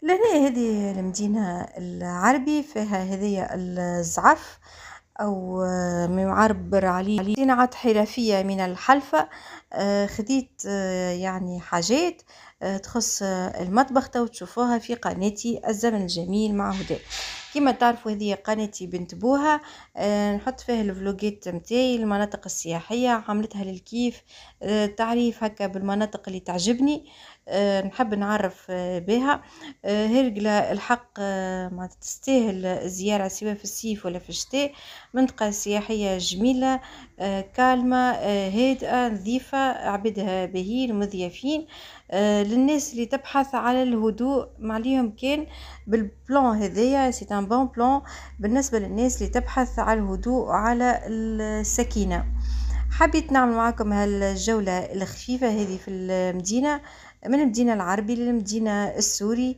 لهنا هذه المدينة العربي فيها هذيا الزعف أو ما يعبر عليه صناعة حرفية من الحلفة. خديت يعني حاجات تخص المطبخ تو تشوفوها في قناتي الزمن الجميل مع هدى. كما تعرفوا هذه قناتي بنت بوها، نحط فيها الفلوجات متاعي المناطق السياحية عملتها للكيف، تعريف هكا بالمناطق اللي تعجبني، نحب نعرف بها. هرقلة الحق ما تستاهل الزيارة سواء في الصيف ولا في الشتاء. منطقة سياحية جميلة، كالمة، هادئة نظيفة، عبدها باهين مضيافين، للناس اللي تبحث على الهدوء معليهم كان بالبلان هذايا سي ان بون بلان بالنسبة للناس اللي تبحث على الهدوء وعلى السكينة. حبيت نعمل معكم هالجولة الخفيفة هذه في المدينة، من المدينة العربي للمدينة السوري.